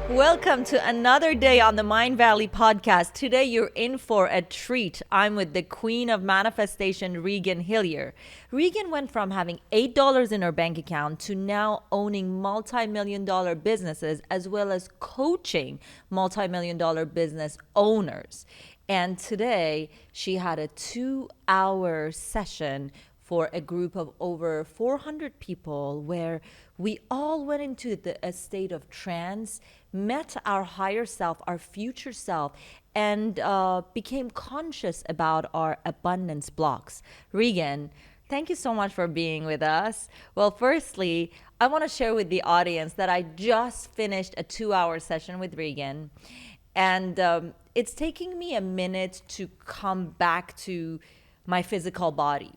Welcome to another day on the Mindvalley podcast. Today you're in for a treat. I'm with the queen of manifestation, Regan Hillier. Regan went from having $8 in her bank account to now owning multi-million-dollar businesses, as well as coaching multi-million-dollar business owners. And today she had a 2-hour session for a group of over 400 people where we all went into a state of trance, met our higher self, our future self, and became conscious about our abundance blocks. Regan, thank you so much for being with us. Well, firstly, I want to share with the audience that I just finished a 2-hour session with Regan, and it's taking me a minute to come back to my physical body.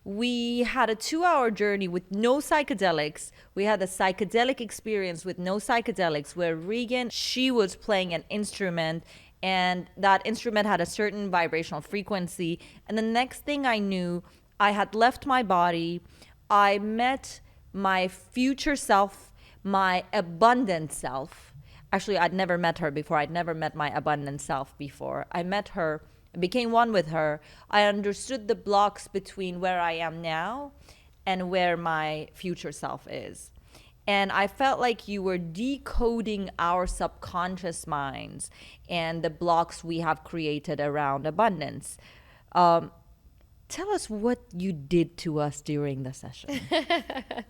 We had a 2-hour journey with no psychedelics. We had a psychedelic experience with no psychedelics where Regan, she was playing an instrument, and that instrument had a certain vibrational frequency. And the next thing I knew, I had left my body. I met my future self, my abundant self. Actually, I'd never met her before. I'd never met my abundant self before. I met her. I became one with her. I understood the blocks between where I am now and where my future self is. And I felt like you were decoding our subconscious minds and the blocks we have created around abundance. Tell us what you did to us during the session.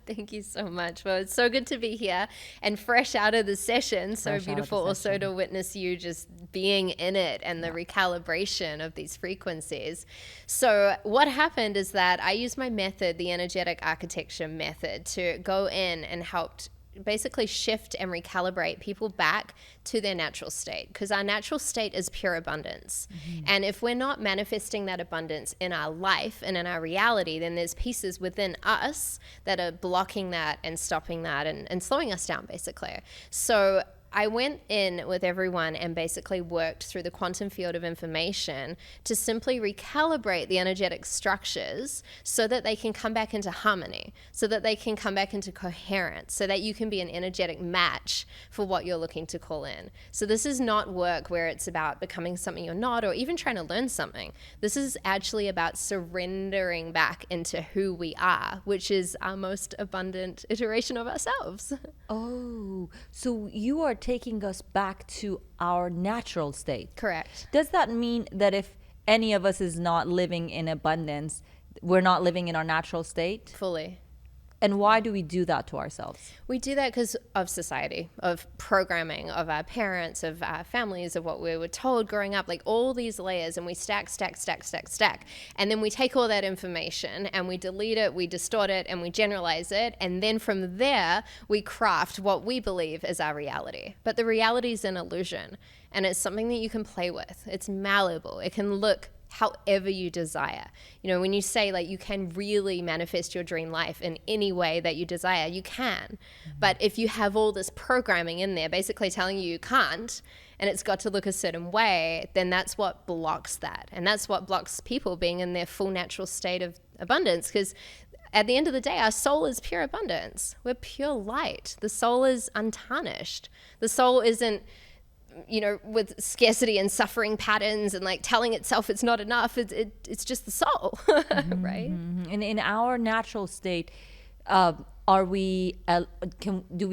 Thank you so much. Well, it's so good to be here and fresh out of the session. So beautiful also to witness you just being in it and the recalibration of these frequencies. So what happened is that I used my method, the energetic architecture method, to go in and help basically shift and recalibrate people back to their natural state, because our natural state is pure abundance. And if we're not manifesting that abundance in our life and in our reality, then there's pieces within us that are blocking that and stopping that and slowing us down, basically. So I went in with everyone and basically worked through the quantum field of information to simply recalibrate the energetic structures so that they can come back into harmony, so that they can come back into coherence, so that you can be an energetic match for what you're looking to call in. So this is not work where it's about becoming something you're not or even trying to learn something. This is actually about surrendering back into who we are, which is our most abundant iteration of ourselves. Oh, so you are taking us back to our natural state. Correct. Does that mean that if any of us is not living in abundance, we're not living in our natural state? Fully. And why do we do that to ourselves? We do that because of society, of programming, of our parents, of our families, of what we were told growing up, like all these layers, and we stack. And then we take all that information and we delete it, we distort it, and we generalize it. And then from there, we craft what we believe is our reality. But the reality is an illusion, and it's something that you can play with. It's malleable. It can look however you desire. You know, when you say like you can really manifest your dream life in any way that you desire, you can. But if you have all this programming in there basically telling you can't, and it's got to look a certain way, then that's what blocks that. And that's what blocks people being in their full natural state of abundance, because at the end of the day, our soul is pure abundance. We're pure light. The soul is untarnished. The soul isn't, you know, with scarcity and suffering patterns and like telling itself it's not enough. It's just the soul, right? And in our natural state, do we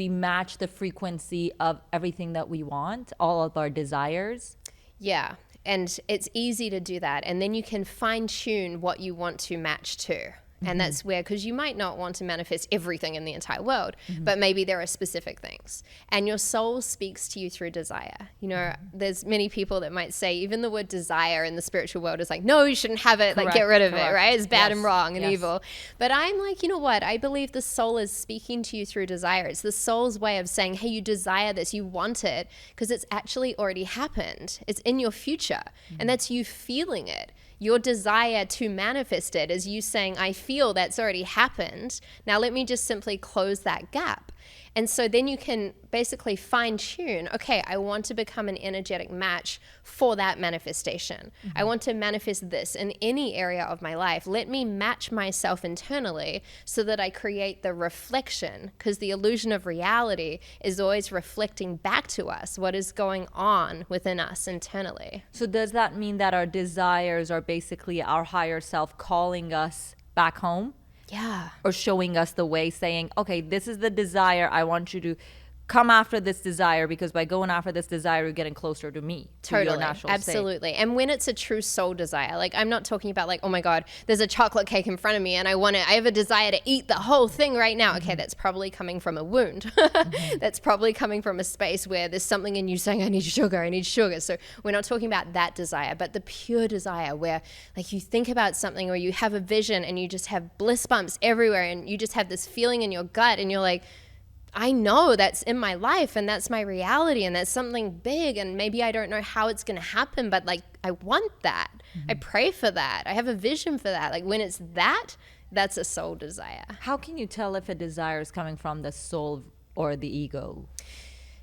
match the frequency of everything that we want, all of our desires? Yeah. And it's easy to do that. And then you can fine tune what you want to match to. And that's where, because you might not want to manifest everything in the entire world, but maybe there are specific things. And your soul speaks to you through desire. You know, there's many people that might say even the word desire in the spiritual world is like, no, you shouldn't have it, like get rid of it, right? It's bad and wrong and evil. But I'm like, you know what? I believe the soul is speaking to you through desire. It's the soul's way of saying, hey, you desire this, you want it, because it's actually already happened. It's in your future. And that's you feeling it. Your desire to manifest it is you saying, I feel that's already happened. Now let me just simply close that gap. And so then you can basically fine tune, okay, I want to become an energetic match for that manifestation. I want to manifest this in any area of my life. Let me match myself internally so that I create the reflection, because the illusion of reality is always reflecting back to us what is going on within us internally. So does that mean that our desires are basically our higher self calling us back home? Yeah. Or showing us the way, saying, okay, this is the desire. I want you to come after this desire, because by going after this desire, you're getting closer to me, to your natural absolutely state. And when it's a true soul desire, like I'm not talking about like, oh my God, there's a chocolate cake in front of me and I have a desire to eat the whole thing right now. Okay, that's probably coming from a wound. That's probably coming from a space where there's something in you saying, I need sugar. So we're not talking about that desire, but the pure desire where like you think about something or you have a vision and you just have bliss bumps everywhere and you just have this feeling in your gut and you're like, I know that's in my life and that's my reality and that's something big, and maybe I don't know how it's going to happen, but like I want that. I pray for that. I have a vision for that. Like when it's that's a soul desire. How can you tell if a desire is coming from the soul or the ego?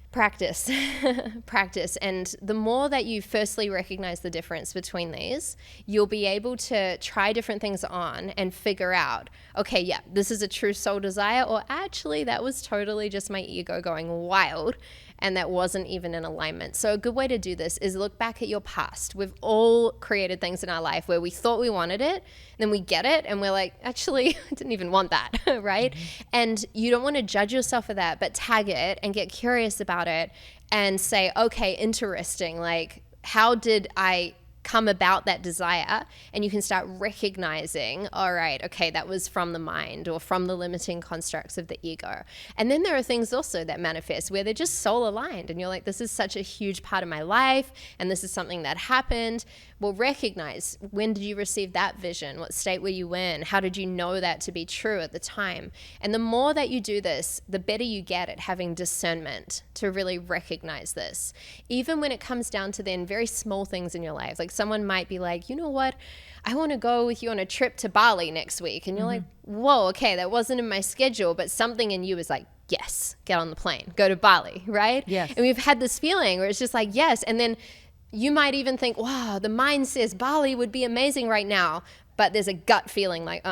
Practice. And the more that you firstly recognize the difference between these, you'll be able to try different things on and figure out, okay, yeah, this is a true soul desire, or actually that was totally just my ego going wild and that wasn't even in alignment. So a good way to do this is look back at your past. We've all created things in our life where we thought we wanted it, then we get it and we're like, actually, I didn't even want that, right? And you don't want to judge yourself for that, but tag it and get curious about it and say, okay, interesting. Like, how did I come about that desire? And you can start recognizing, all right, okay, that was from the mind or from the limiting constructs of the ego. And then there are things also that manifest where they're just soul aligned and you're like, this is such a huge part of my life and this is something that happened. Well, recognize, when did you receive that vision? What state were you in? How did you know that to be true at the time? And the more that you do this, the better you get at having discernment to really recognize this. Even when it comes down to then very small things in your life, like someone might be like, you know what? I want to go with you on a trip to Bali next week. And you're like, whoa, okay, that wasn't in my schedule, but something in you is like, yes, get on the plane, go to Bali, right? Yes. And we've had this feeling where it's just like, yes. And then you might even think, wow, the mind says Bali would be amazing right now, but there's a gut feeling like,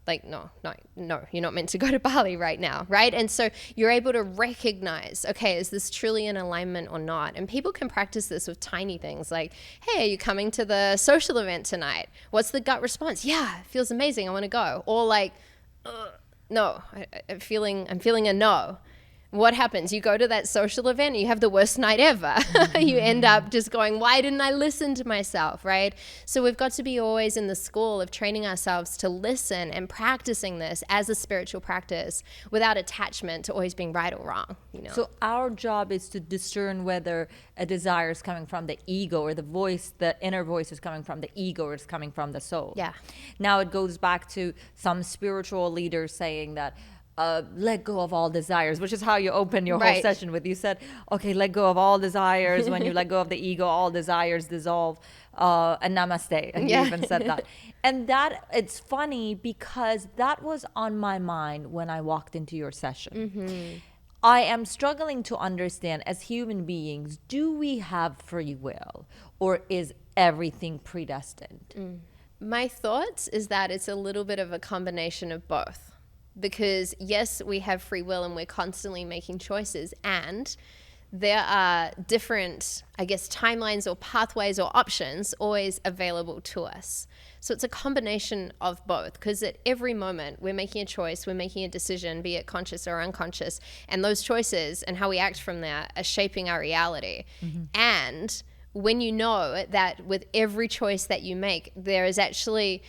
like, no, you're not meant to go to Bali right now, right? And so you're able to recognize, okay, is this truly in alignment or not? And people can practice this with tiny things like, hey, are you coming to the social event tonight? What's the gut response? Yeah, it feels amazing, I want to go. Or like, no, I'm feeling a no. What happens? You go to that social event, you have the worst night ever. You end up just going, why didn't I listen to myself, right? So we've got to be always in the school of training ourselves to listen and practicing this as a spiritual practice without attachment to always being right or wrong. You know? So our job is to discern whether a desire is coming from the ego or the inner voice is coming from the ego or it's coming from the soul. Yeah. Now it goes back to some spiritual leaders saying that, let go of all desires, which is how you open your whole session with. You said, okay, let go of all desires. When you let go of the ego, all desires dissolve, and namaste. And you even said that. And that, it's funny because that was on my mind when I walked into your session. I am struggling to understand, as human beings, do we have free will or is everything predestined? My thoughts is that it's a little bit of a combination of both. Because yes, we have free will and we're constantly making choices, and there are different, I guess, timelines or pathways or options always available to us. So it's a combination of both, because at every moment we're making a choice, we're making a decision, be it conscious or unconscious, and those choices and how we act from there are shaping our reality. And when you know that with every choice that you make, there is actually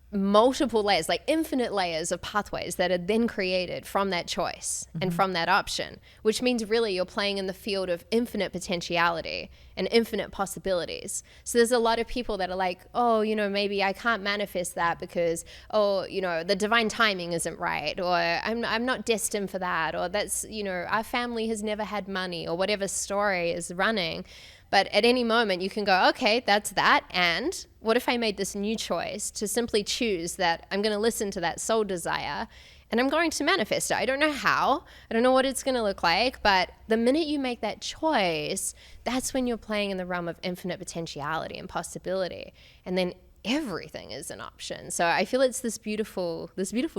multiple layers, like infinite layers of pathways that are then created from that choice and from that option, which means really you're playing in the field of infinite potentiality and infinite possibilities. So there's a lot of people that are like, oh, you know, maybe I can't manifest that because, oh, you know, the divine timing isn't right, or I'm not destined for that, or that's, you know, our family has never had money, or whatever story is running. But at any moment you can go, okay, that's that. And what if I made this new choice to simply choose that I'm going to listen to that soul desire and I'm going to manifest it. I don't know how, I don't know what it's going to look like, but the minute you make that choice, that's when you're playing in the realm of infinite potentiality and possibility. And then everything is an option. So I feel it's this beautiful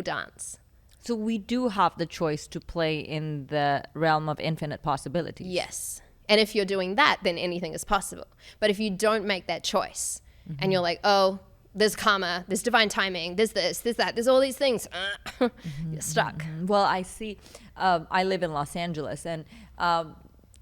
dance. So we do have the choice to play in the realm of infinite possibilities. Yes. And if you're doing that, then anything is possible. But if you don't make that choice and you're like, oh, there's karma, there's divine timing, there's this, there's that, there's all these things, you're stuck. Well, I see, I live in Los Angeles, and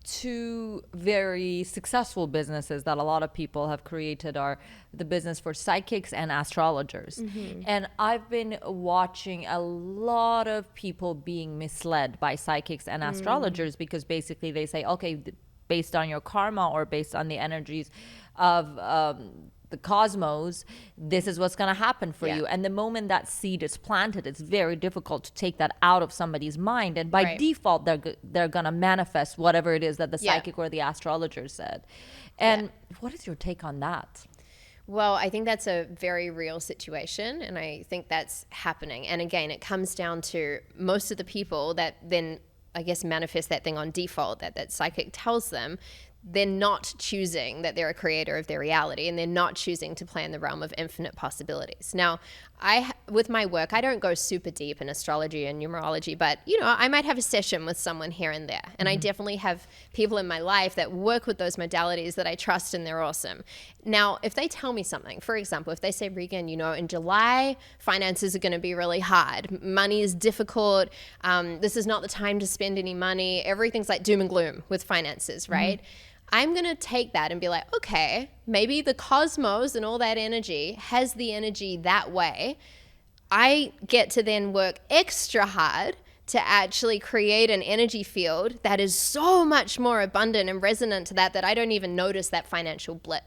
two very successful businesses that a lot of people have created are the business for psychics and astrologers. And I've been watching a lot of people being misled by psychics and astrologers, because basically they say, okay, based on your karma or based on the energies of the cosmos, this is what's going to happen for you. And the moment that seed is planted, it's very difficult to take that out of somebody's mind, and by default they're going to manifest whatever it is that the psychic or the astrologer said. And what is your take on that? Well, I think that's a very real situation, and I think that's happening. And again, it comes down to most of the people that then, I guess, manifest that thing on default that psychic tells them. They're not choosing that they're a creator of their reality, and they're not choosing to play in the realm of infinite possibilities. Now, with my work, I don't go super deep in astrology and numerology, but, I might have a session with someone here and there. And I definitely have people in my life that work with those modalities that I trust, and they're awesome. Now, if they tell me something, for example, if they say, Regan, in July, finances are going to be really hard. Money is difficult. This is not the time to spend any money. Everything's like doom and gloom with finances, right? I'm going to take that and be like, okay, maybe the cosmos and all that energy has the energy that way. I get to then work extra hard to actually create an energy field that is so much more abundant and resonant to that I don't even notice that financial blip.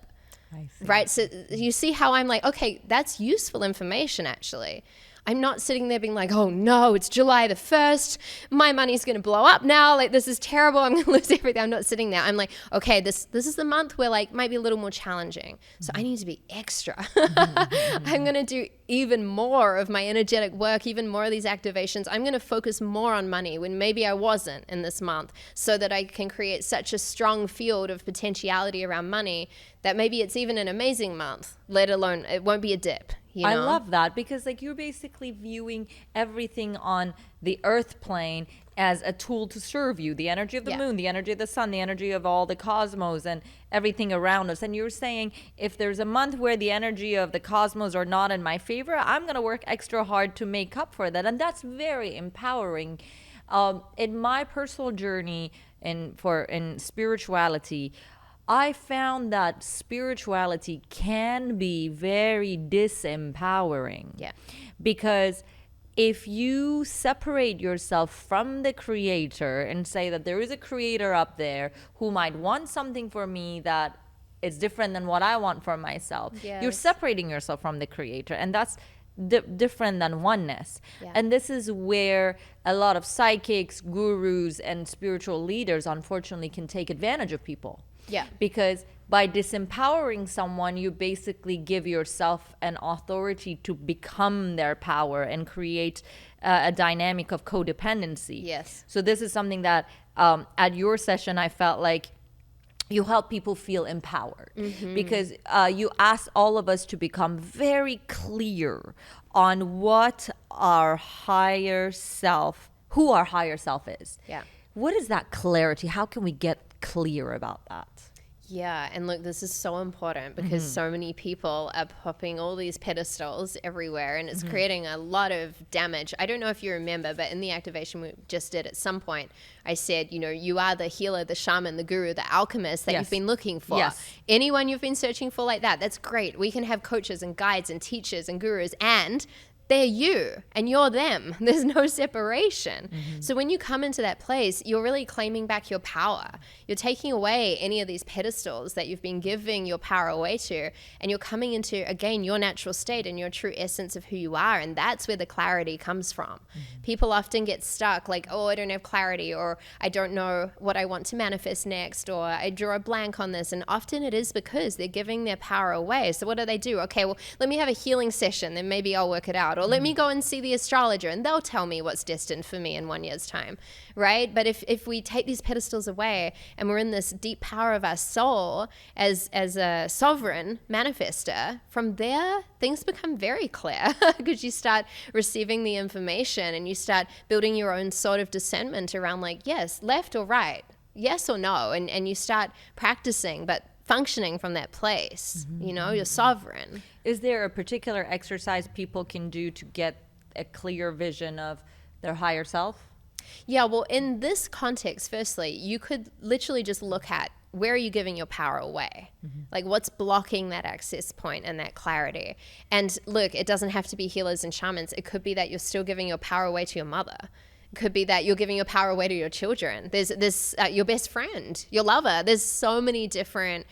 I see. Right? So you see how I'm like, okay, that's useful information actually. I'm not sitting there being like, oh no, it's July the 1st. My money's going to blow up now. Like, this is terrible. I'm going to lose everything. I'm not sitting there. I'm like, okay, this is the month where like might be a little more challenging. So I need to be extra. I'm going to do even more of my energetic work, even more of these activations. I'm going to focus more on money when maybe I wasn't in this month, so that I can create such a strong field of potentiality around money that maybe it's even an amazing month, let alone it won't be a dip. I love that, because like you're basically viewing everything on the earth plane as a tool to serve you, the energy of the moon, the energy of the sun, the energy of all the cosmos and everything around us. And you're saying, if there's a month where the energy of the cosmos are not in my favor, I'm going to work extra hard to make up for that. And that's very empowering. In my personal journey in spirituality, I found that spirituality can be very disempowering. Yeah. Because if you separate yourself from the creator and say that there is a creator up there who might want something for me that is different than what I want for myself, you're separating yourself from the creator. And that's different than oneness. And this is where a lot of psychics, gurus, and spiritual leaders, unfortunately, can take advantage of people. Because by disempowering someone, you basically give yourself an authority to become their power and create a dynamic of codependency. So this is something that at your session, I felt like you help people feel empowered, because you ask all of us to become very clear on what our higher self, who our higher self is. What is that clarity? How can we get clear about that? Yeah, and look, this is so important, because so many people are popping all these pedestals everywhere, and it's creating a lot of damage. I don't know if you remember, but in the activation we just did at some point, I said, you are the healer, the shaman, the guru, the alchemist that you've been looking for. Anyone you've been searching for like that's great. We can have coaches and guides and teachers and gurus, and they're you and you're them. There's no separation. So when you come into that place, you're really claiming back your power. You're taking away any of these pedestals that you've been giving your power away to, and you're coming into, again, your natural state and your true essence of who you are. And that's where the clarity comes from. People often get stuck like, oh, I don't have clarity, or I don't know what I want to manifest next, or I draw a blank on this. And often it is because they're giving their power away. So what do? Okay, well, let me have a healing session, then maybe I'll work it out. or let me go and see the astrologer and they'll tell me what's destined for me in 1 year's time, right? But if we take these pedestals away and we're in this deep power of our soul as a sovereign manifester, from there things become very clear because you start receiving the information and you start building your own sort of discernment around like, yes, left or right, yes or no, and you start practicing, but functioning from that place. You're sovereign. Is there a particular exercise people can do to get a clear vision of their higher self? Yeah, well, in this context, firstly, you could literally just look at where are you giving your power away? Like what's blocking that access point and that clarity? And look, it doesn't have to be healers and shamans. It could be that you're still giving your power away to your mother. It could be that you're giving your power away to your children. There's your best friend, your lover. There's so many different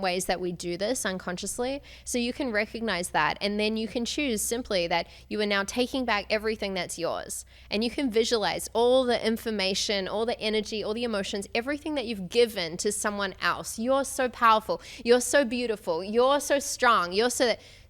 ways that we do this unconsciously. So you can recognize that, and then you can choose simply that you are now taking back everything that's yours, and you can visualize all the information, all the energy, all the emotions, everything that you've given to someone else. You're so powerful. You're so beautiful. You're so strong.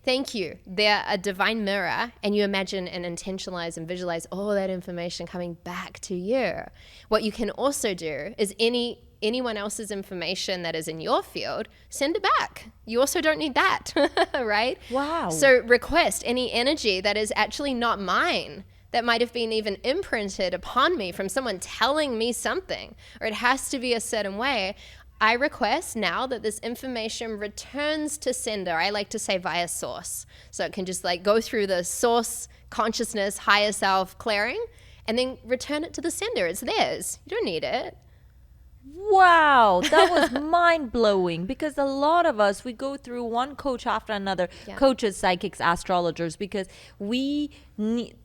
Thank you. They're a divine mirror, and you imagine and intentionalize and visualize all that information coming back to you. What you can also do is anyone else's information that is in your field, send it back. You also don't need that, right? Wow. So request any energy that is actually not mine, that might have been even imprinted upon me from someone telling me something, or it has to be a certain way. I request now that this information returns to sender. I like to say via source. So it can just like go through the source, consciousness, higher self clearing, and then return it to the sender. It's theirs. You don't need it. Wow, that was mind-blowing, because a lot of us, we go through one coach after another, coaches, psychics, astrologers, because we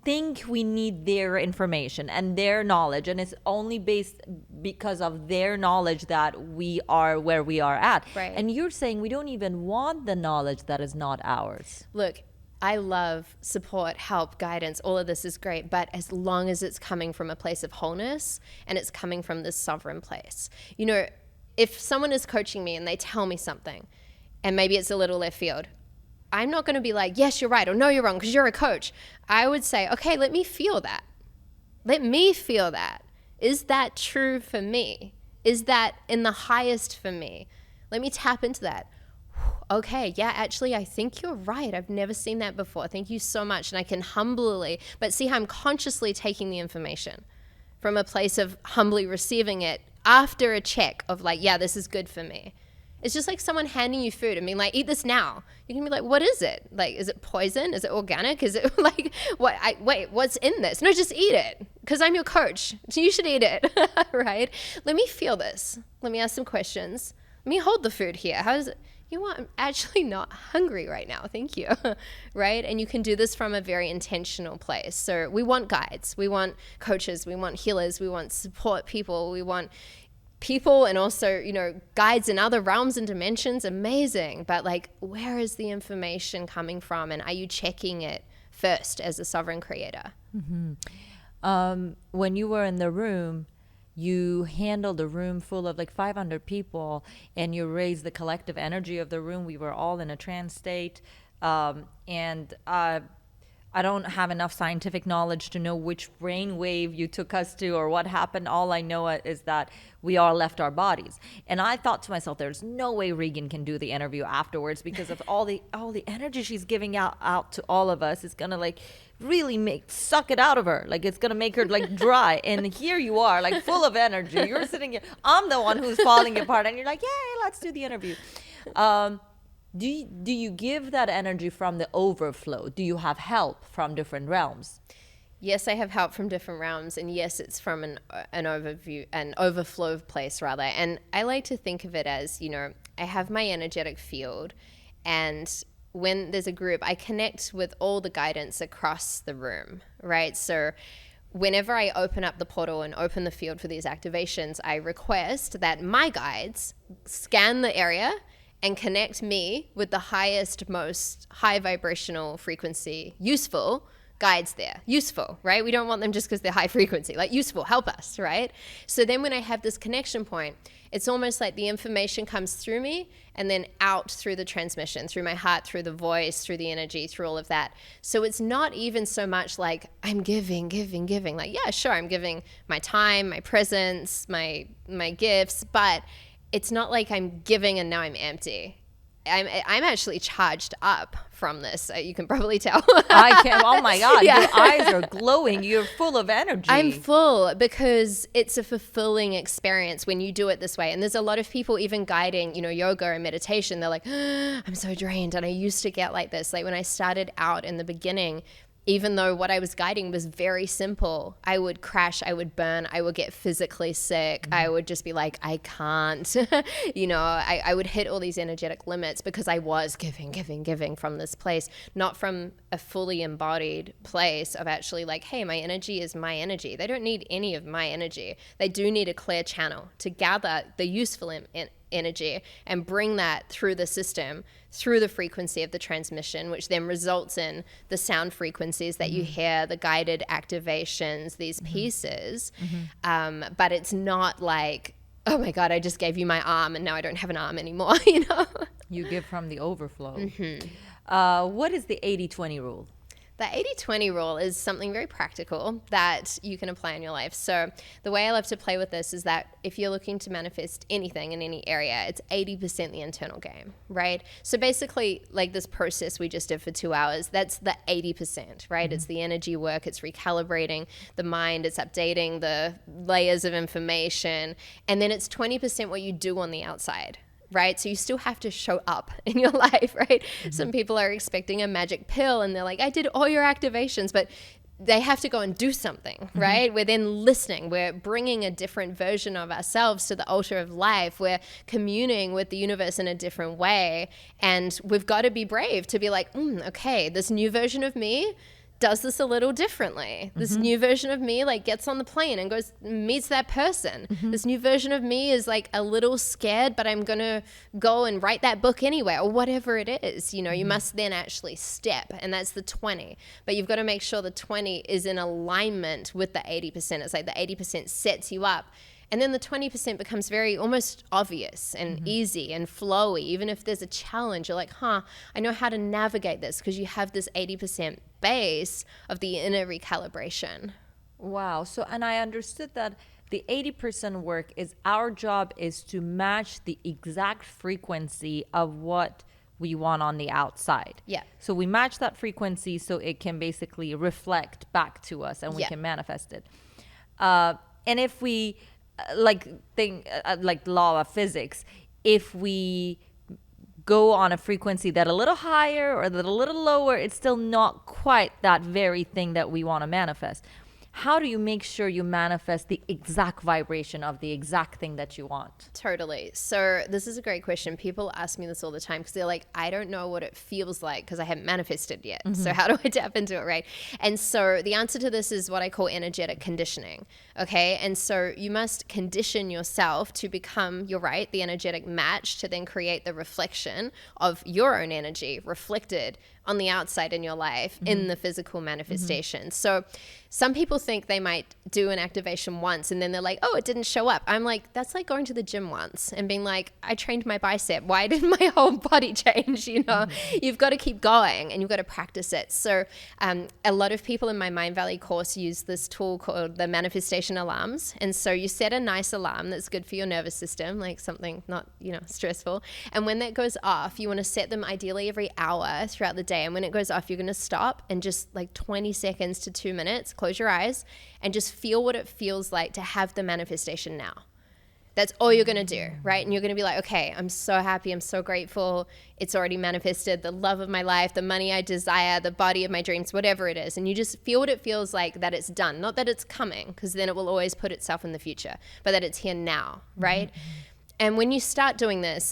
think we need their information and their knowledge, and it's only based because of their knowledge that we are where we are at. Right. And you're saying we don't even want the knowledge that is not ours. Look, I love support, help, guidance. All of this is great, but as long as it's coming from a place of wholeness and it's coming from this sovereign place. If someone is coaching me and they tell me something and maybe it's a little left field, I'm not going to be like, yes, you're right, or no, you're wrong, because you're a coach. I would say, okay, let me feel that. Let me feel that. Is that true for me? Is that in the highest for me? Let me tap into that. Okay, yeah, actually, I think you're right. I've never seen that before. Thank you so much. And I can humbly, but see how I'm consciously taking the information from a place of humbly receiving it after a check of like, yeah, this is good for me. It's just like someone handing you food and being like, eat this now. You can be like, what is it? Like, is it poison? Is it organic? Is it like, what's in this? No, just eat it, because I'm your coach. So you should eat it, right? Let me feel this. Let me ask some questions. Let me hold the food here. How does it? You know what? I'm actually not hungry right now. Thank you. Right? And you can do this from a very intentional place. So we want guides. We want coaches. We want healers. We want support people. We want people, and also, guides in other realms and dimensions. Amazing. But like, where is the information coming from? And are you checking it first as a sovereign creator? Mm-hmm. When you were in the room, you handled a room full of like 500 people, and you raised the collective energy of the room. We were all in a trance state. And I don't have enough scientific knowledge to know which brain wave you took us to or what happened. All I know is that we all left our bodies. And I thought to myself, there's no way Regan can do the interview afterwards, because of all the energy she's giving out to all of us. It's going to like really suck it out of her. Like, it's going to make her like dry. And here you are, like full of energy. You're sitting here. I'm the one who's falling apart. And you're like, yay, let's do the interview. Do you give that energy from the overflow? Do you have help from different realms? Yes, I have help from different realms, and yes, it's from an overflow place rather. And I like to think of it as, I have my energetic field, and when there's a group, I connect with all the guidance across the room, right? So whenever I open up the portal and open the field for these activations, I request that my guides scan the area and connect me with the highest, most high vibrational frequency useful guides there, useful, right? We don't want them just because they're high frequency, like useful, help us, right? So then when I have this connection point, it's almost like the information comes through me and then out through the transmission, through my heart, through the voice, through the energy, through all of that. So it's not even so much like I'm giving. Like, yeah, sure, I'm giving my time, my presence, my gifts, but it's not like I'm giving and now I'm empty. I'm actually charged up from this. You can probably tell. I can. Oh my God. Yeah. Your eyes are glowing. You're full of energy. I'm full because it's a fulfilling experience when you do it this way. And there's a lot of people even guiding, yoga and meditation. They're like, I'm so drained. And I used to get like this. Like when I started out in the beginning, even though what I was guiding was very simple, I would crash, I would burn, I would get physically sick. I would just be like, I can't, I would hit all these energetic limits because I was giving from this place, not from a fully embodied place of actually like, hey, my energy is my energy. They don't need any of my energy. They do need a clear channel to gather the useful energy and bring that through the system, through the frequency of the transmission, which then results in the sound frequencies that you hear, the guided activations, these pieces. But it's not like, oh my God, I just gave you my arm and now I don't have an arm anymore, You give from the overflow. What is the 80-20 rule? The 80-20 rule is something very practical that you can apply in your life. So the way I love to play with this is that if you're looking to manifest anything in any area, it's 80% the internal game, right? So basically, like this process we just did for 2 hours, that's the 80%, right? It's the energy work, it's recalibrating the mind, it's updating the layers of information, and then it's 20% what you do on the outside. Right? So you still have to show up in your life, right? Some people are expecting a magic pill and they're like, I did all your activations, but they have to go and do something, right? We're then listening. We're bringing a different version of ourselves to the altar of life. We're communing with the universe in a different way. And we've got to be brave to be like, okay, this new version of me does this a little differently. This new version of me like gets on the plane and goes meets that person. This new version of me is like a little scared, but I'm gonna go and write that book anyway, or whatever it is. You must then actually step, and that's the 20. But you've got to make sure the 20 is in alignment with the 80%. It's like the 80% sets you up. And then the 20% becomes very almost obvious and easy and flowy. Even if there's a challenge, you're like, I know how to navigate this because you have this 80% base of the inner recalibration. Wow. So, and I understood that the 80% work is our job is to match the exact frequency of what we want on the outside. Yeah. So we match that frequency so it can basically reflect back to us and we can manifest it. And if we... like law of physics, if we go on a frequency that a little higher or that a little lower, it's still not quite that very thing that we want to manifest. How do you make sure you manifest the exact vibration of the exact thing that you want? Totally. So this is a great question. People ask me this all the time because they're like, I don't know what it feels like because I haven't manifested yet. So how do I tap into it, right? And so the answer to this is what I call energetic conditioning. Okay. And so you must condition yourself to become, you're right, the energetic match to then create the reflection of your own energy reflected on the outside in your life in the physical manifestation. So some people think they might do an activation once and then they're like, oh, it didn't show up. I'm like, that's like going to the gym once and being like, I trained my bicep. Why didn't my whole body change? You've got to keep going and you've got to practice it. So a lot of people in my Mindvalley course use this tool called the manifestation alarms. And so you set a nice alarm that's good for your nervous system, like something not, stressful. And when that goes off, you want to set them ideally every hour throughout the day. And when it goes off, you're going to stop and just like 20 seconds to 2 minutes, close your eyes and just feel what it feels like to have the manifestation now. That's all you're going to do, right? And you're going to be like, okay, I'm so happy. I'm so grateful. It's already manifested, the love of my life, the money I desire, the body of my dreams, whatever it is. And you just feel what it feels like that it's done. Not that it's coming, because then it will always put itself in the future, but that it's here now, right? And when you start doing this,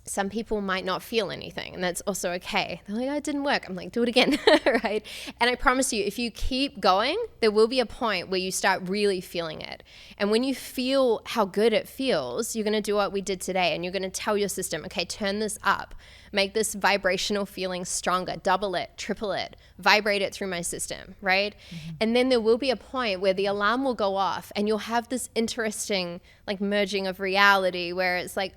some people might not feel anything, and that's also okay. They're like, oh, it didn't work. I'm like, do it again, right? And I promise you, if you keep going, there will be a point where you start really feeling it. And when you feel how good it feels, you're going to do what we did today, and you're going to tell your system, okay, turn this up, make this vibrational feeling stronger, double it, triple it, vibrate it through my system, right? And then there will be a point where the alarm will go off, and you'll have this interesting like merging of reality where it's like,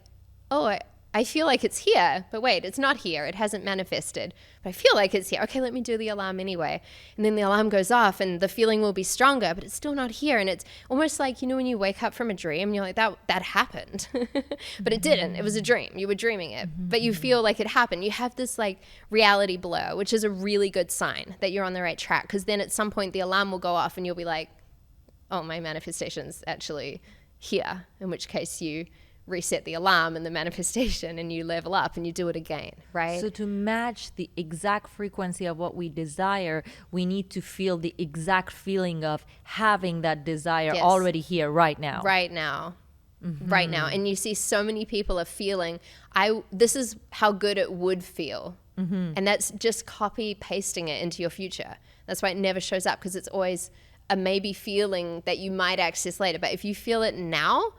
oh, I feel like it's here, but wait, it's not here. It hasn't manifested, but I feel like it's here. Okay, let me do the alarm anyway. And then the alarm goes off and the feeling will be stronger, but it's still not here. And it's almost like, when you wake up from a dream and you're like, that happened, but it didn't. It was a dream. You were dreaming it, but you feel like it happened. You have this like reality blur, which is a really good sign that you're on the right track. Because then at some point the alarm will go off and you'll be like, oh, my manifestation's actually here, in which case you reset the alarm and the manifestation and you level up and you do it again, right? So to match the exact frequency of what we desire, we need to feel the exact feeling of having that desire already here right now. Right now. Right now. And you see so many people are feeling, this is how good it would feel. And that's just copy pasting it into your future. That's why it never shows up, because it's always a maybe feeling that you might access later. But if you feel it now,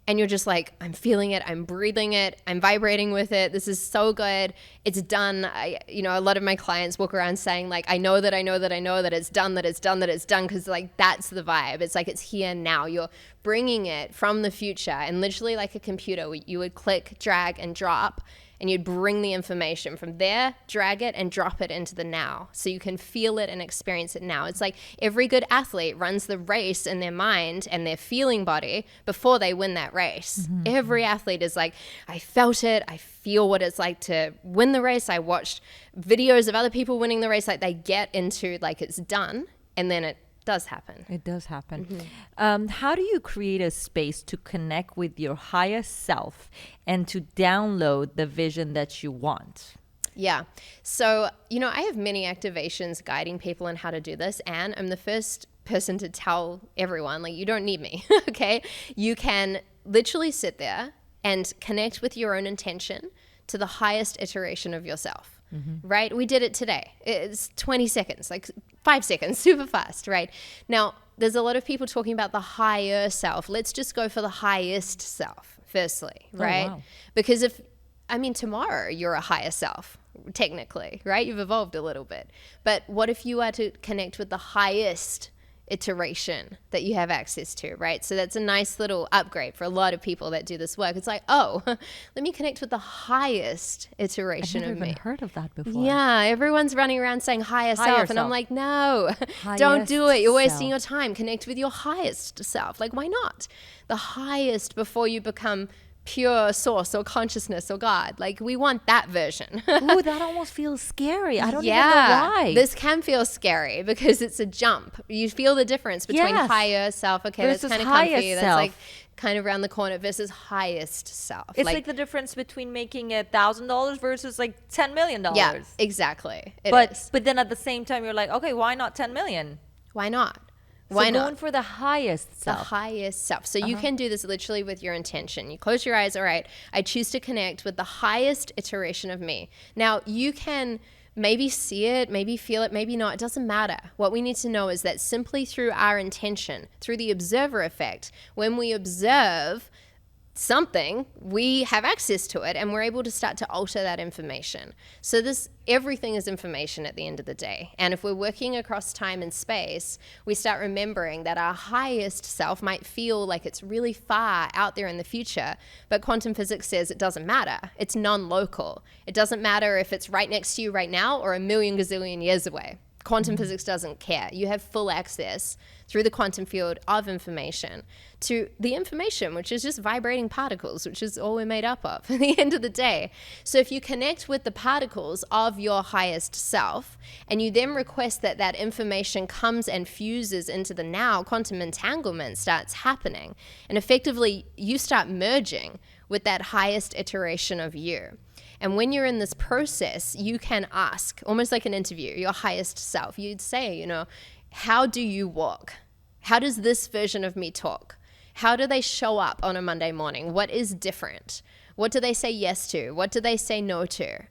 and you're just like, I'm feeling it, I'm breathing it, I'm vibrating with it, this is so good, it's done. A lot of my clients walk around saying like, I know that it's done, because like that's the vibe. It's like it's here now. You're bringing it from the future, and literally like a computer, you would click, drag, and drop, and you'd bring the information from there, drag it, and drop it into the now. So you can feel it and experience it now. It's like every good athlete runs the race in their mind and their feeling body before they win that race. Every athlete is like, I felt it, I feel what it's like to win the race. I watched videos of other people winning the race. Like they get into like it's done, and then it does happen. It does happen. How do you create a space to connect with your highest self and to download the vision that you want? Yeah. So, I have many activations guiding people on how to do this, and I'm the first person to tell everyone, like, you don't need me, okay? You can literally sit there and connect with your own intention to the highest iteration of yourself. Right? We did it today. It's 20 seconds, like 5 seconds, super fast, right? Now, there's a lot of people talking about the higher self. Let's just go for the highest self, firstly, right? Oh, wow. Because tomorrow you're a higher self, technically, right? You've evolved a little bit. But what if you are to connect with the highest iteration that you have access to, right? So that's a nice little upgrade for a lot of people that do this work. It's like, oh, let me connect with the highest iteration of me. I've never even heard of that before. Yeah, everyone's running around saying higher self, and I'm like, no, don't do it. You're wasting your time. Connect with your highest self. Like, why not? The highest before you become pure source or consciousness or God. Like, we want that version. Ooh, that almost feels scary. I don't even know why. This can feel scary because it's a jump. You feel the difference between higher self. Okay, versus that's kind of comfy. That's like kind of around the corner versus highest self. It's like the difference between making $1,000 versus like $10 million. Yeah, exactly. But then at the same time, you're like, okay, why not 10 million? Why not? Why not? Going for the highest self. The highest self. So you can do this literally with your intention. You close your eyes. All right, I choose to connect with the highest iteration of me. Now, you can maybe see it, maybe feel it, maybe not. It doesn't matter. What we need to know is that simply through our intention, through the observer effect, when we observe something, we have access to it, and we're able to start to alter that information. So everything is information at the end of the day. And if we're working across time and space, we start remembering that our highest self might feel like it's really far out there in the future, but quantum physics says it doesn't matter. It's non-local. It doesn't matter if it's right next to you right now or a million gazillion years away. Quantum physics doesn't care. You have full access through the quantum field of information to the information, which is just vibrating particles, which is all we're made up of at the end of the day. So if you connect with the particles of your highest self, and you then request that that information comes and fuses into the now, quantum entanglement starts happening. And effectively, you start merging with that highest iteration of you. And when you're in this process, you can ask, almost like an interview, your highest self. You'd say, how do you walk? How does this version of me talk? How do they show up on a Monday morning? What is different? What do they say yes to? What do they say no to?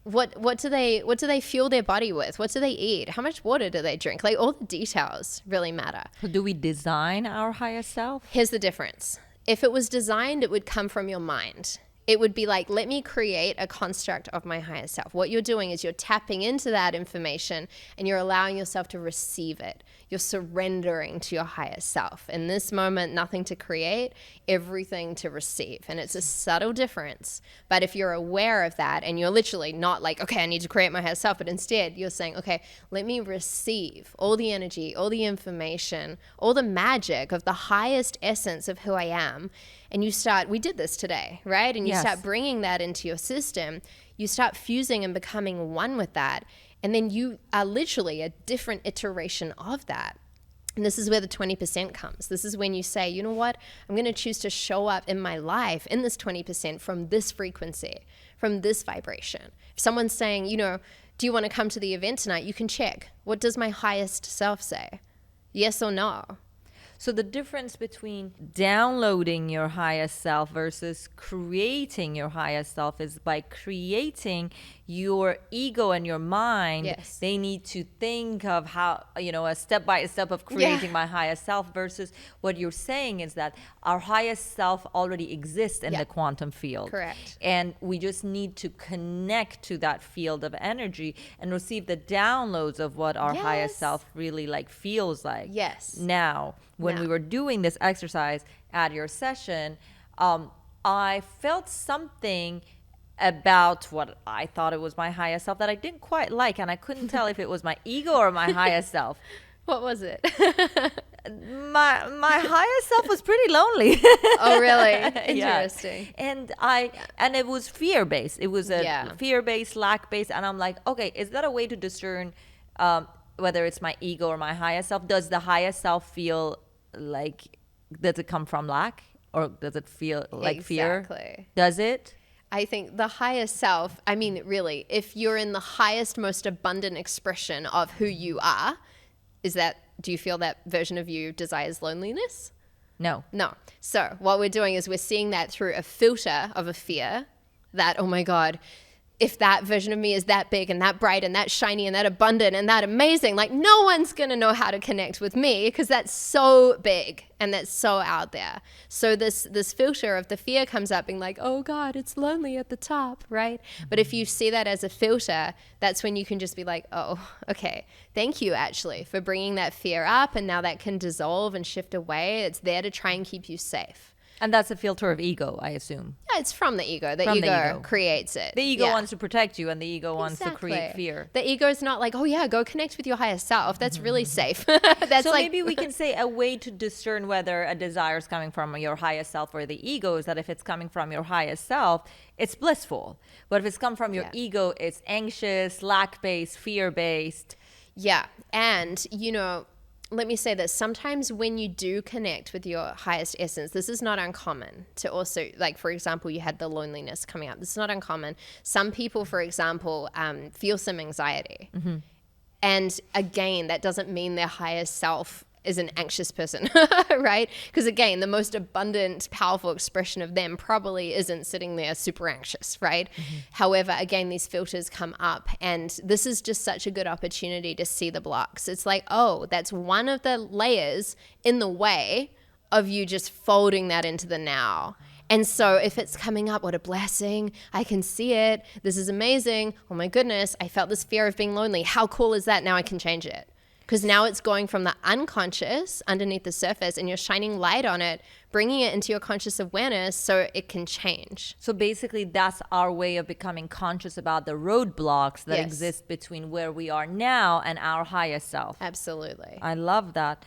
What do they fuel their body with? What do they eat? How much water do they drink? Like all the details really matter. So do we design our higher self? Here's the difference. If it was designed, it would come from your mind. It would be like, let me create a construct of my higher self. What you're doing is you're tapping into that information and you're allowing yourself to receive it. You're surrendering to your higher self. In this moment, nothing to create, everything to receive. And it's a subtle difference. But if you're aware of that and you're literally not like, okay, I need to create my higher self, but instead you're saying, okay, let me receive all the energy, all the information, all the magic of the highest essence of who I am. And you start, we did this today, right? And you start bringing that into your system. You start fusing and becoming one with that. And then you are literally a different iteration of that. And this is where the 20% comes. This is when you say, you know what? I'm going to choose to show up in my life in this 20% from this frequency, from this vibration. If someone's saying, you know, do you want to come to the event tonight? You can check. What does my highest self say? Yes or no? So the difference between downloading your highest self versus creating your highest self is by creating your ego and your mind. Yes. They need to think of how, you know, a step by step of creating my highest self, versus what you're saying is that our highest self already exists in the quantum field. Correct. And we just need to connect to that field of energy and receive the downloads of what our highest self really like feels like. Yes. Now, when we were doing this exercise at your session, I felt something about what I thought it was my highest self that I didn't quite like, and I couldn't tell if it was my ego or my highest self. What was it? My highest self was pretty lonely. Oh, really? Interesting. And it was fear-based. It was a fear-based, lack-based, and I'm like, okay, is that a way to discern whether it's my ego or my highest self? Does the highest self feel like, does it come from lack, or does it feel like fear? Exactly. Does it? I think the highest self, I mean, really, if you're in the highest, most abundant expression of who you are, do you feel that version of you desires loneliness? No. No. So what we're doing is we're seeing that through a filter of a fear that, oh my God, if that version of me is that big and that bright and that shiny and that abundant and that amazing, like no one's going to know how to connect with me because that's so big and that's so out there. So this filter of the fear comes up being like, oh God, it's lonely at the top, right? But if you see that as a filter, that's when you can just be like, oh, okay, thank you actually for bringing that fear up, and now that can dissolve and shift away. It's there to try and keep you safe. And that's a filter of ego, I assume. Yeah, it's from the ego. The ego creates it. The ego wants to protect you, and the ego wants to create fear. The ego is not like, oh yeah, go connect with your higher self. That's really safe. That's so like, maybe we can say a way to discern whether a desire is coming from your highest self or the ego is that if it's coming from your highest self, it's blissful. But if it's come from your ego, it's anxious, lack-based, fear-based. Yeah. And, you know, let me say this. Sometimes when you do connect with your highest essence, this is not uncommon to also, like, for example, you had the loneliness coming up. This is not uncommon. Some people, for example, feel some anxiety. Mm-hmm. And again, that doesn't mean their highest self is an anxious person, right? Because again, the most abundant, powerful expression of them probably isn't sitting there super anxious, right? Mm-hmm. However, again, these filters come up, and this is just such a good opportunity to see the blocks. It's like, oh, that's one of the layers in the way of you just folding that into the now. And so if it's coming up, what a blessing. I can see it. This is amazing. Oh my goodness, I felt this fear of being lonely. How cool is that? Now I can change it. Because now it's going from the unconscious underneath the surface, and you're shining light on it, bringing it into your conscious awareness so it can change. So basically, that's our way of becoming conscious about the roadblocks that exist between where we are now and our highest self. Absolutely. I love that.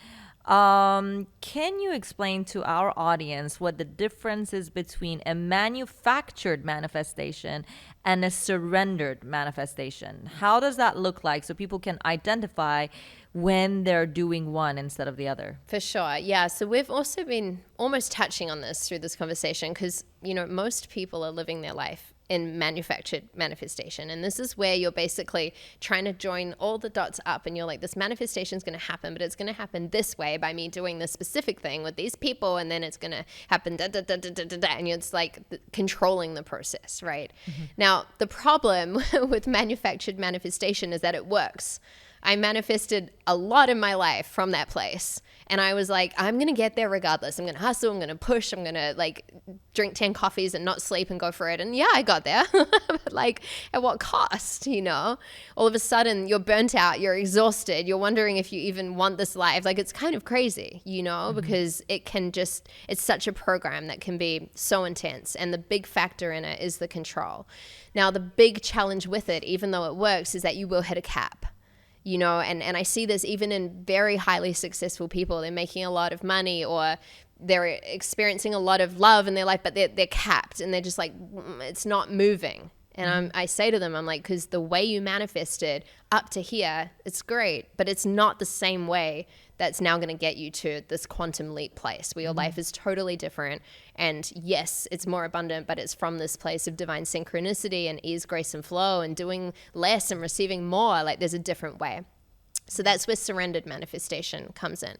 Can you explain to our audience what the difference is between a manufactured manifestation and a surrendered manifestation? How does that look like so people can identify when they're doing one instead of the other? For sure. Yeah. So we've also been almost touching on this through this conversation because, you know, most people are living their life in manufactured manifestation. And this is where you're basically trying to join all the dots up, and you're like, this manifestation is going to happen, but it's going to happen this way by me doing this specific thing with these people, and then it's going to happen da, da, da, da, da, da, da, and it's like controlling the process, right? Now, the problem with manufactured manifestation is that it works. I manifested a lot in my life from that place. And I was like, I'm going to get there regardless. I'm going to hustle. I'm going to push. I'm going to like drink 10 coffees and not sleep and go for it. And yeah, I got there. But like, at what cost, you know? All of a sudden you're burnt out. You're exhausted. You're wondering if you even want this life. Like, it's kind of crazy, you know, because it can just, it's such a program that can be so intense. And the big factor in it is the control. Now, the big challenge with it, even though it works, is that you will hit a cap. You know, and I see this even in very highly successful people. They're making a lot of money, or they're experiencing a lot of love in their life, but they're capped, and they're just like, it's not moving. And I say to them, I'm like, because the way you manifested up to here, it's great, but it's not the same way that's now going to get you to this quantum leap place where your life is totally different. And yes, it's more abundant, but it's from this place of divine synchronicity and ease, grace, and flow, and doing less and receiving more. Like, there's a different way. So that's where surrendered manifestation comes in.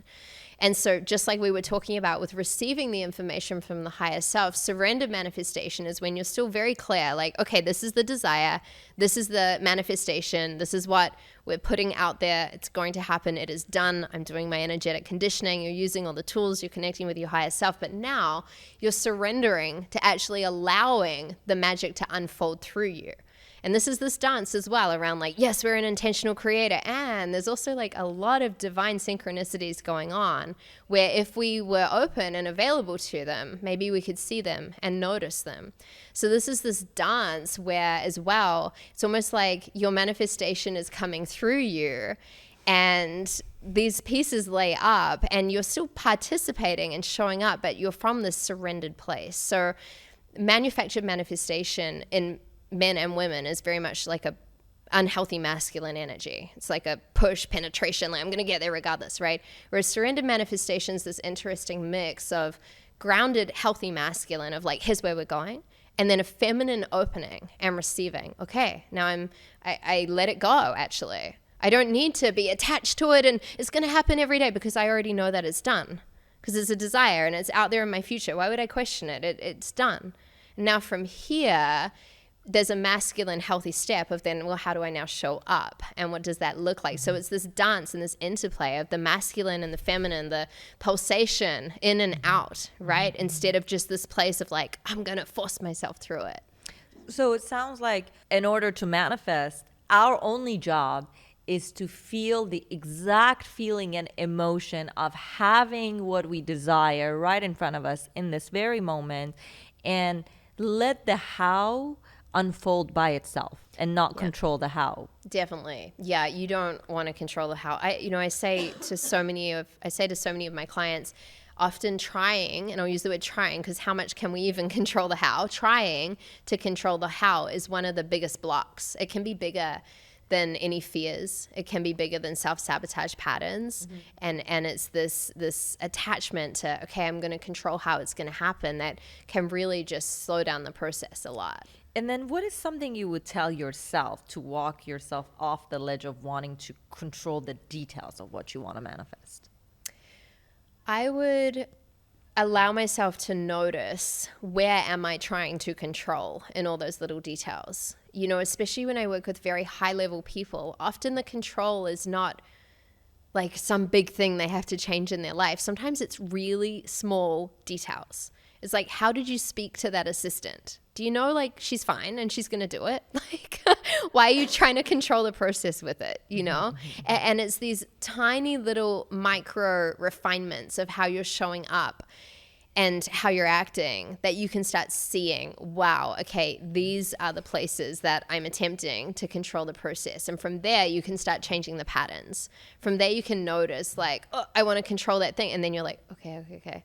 And so just like we were talking about with receiving the information from the higher self, surrendered manifestation is when you're still very clear, like, okay, this is the desire, this is the manifestation, this is what we're putting out there, it's going to happen, it is done, I'm doing my energetic conditioning, you're using all the tools, you're connecting with your higher self, but now you're surrendering to actually allowing the magic to unfold through you. And this is this dance as well around like, yes, we're an intentional creator. And there's also like a lot of divine synchronicities going on where if we were open and available to them, maybe we could see them and notice them. So this is this dance where as well, it's almost like your manifestation is coming through you and these pieces lay up and you're still participating and showing up, but you're from this surrendered place. So manufactured manifestation in men and women is very much like a unhealthy masculine energy. It's like a push, penetration, like I'm going to get there regardless, right? Whereas surrendered manifestation is this interesting mix of grounded, healthy masculine of like, here's where we're going. And then a feminine opening and receiving. Okay, now I let it go, actually. I don't need to be attached to it and it's going to happen every day because I already know that it's done. Because it's a desire and it's out there in my future. Why would I question it? It's done. Now from here, there's a masculine healthy step of then, well, how do I now show up? And what does that look like? So it's this dance and this interplay of the masculine and the feminine, the pulsation in and out, right? Instead of just this place of like, I'm going to force myself through it. So it sounds like in order to manifest, our only job is to feel the exact feeling and emotion of having what we desire right in front of us in this very moment, and let the how unfold by itself and not control the how. Definitely. Yeah, you don't want to control the how. I say to so many of my clients, often trying, and I'll use the word trying because how much can we even control the how? Trying to control the how is one of the biggest blocks. It can be bigger than any fears. It can be bigger than self-sabotage patterns. And it's this attachment to, okay, I'm going to control how it's going to happen, that can really just slow down the process a lot. And then what is something you would tell yourself to walk yourself off the ledge of wanting to control the details of what you want to manifest? I would allow myself to notice, where am I trying to control in all those little details? You know, especially when I work with very high level people, often the control is not like some big thing they have to change in their life. Sometimes it's really small details. It's like, how did you speak to that assistant? Do you know, like, she's fine and she's going to do it? Like, why are you trying to control the process with it, you know? And it's these tiny little micro refinements of how you're showing up and how you're acting that you can start seeing, wow, okay, these are the places that I'm attempting to control the process. And from there, you can start changing the patterns. From there, you can notice, like, oh, I want to control that thing. And then you're like, okay.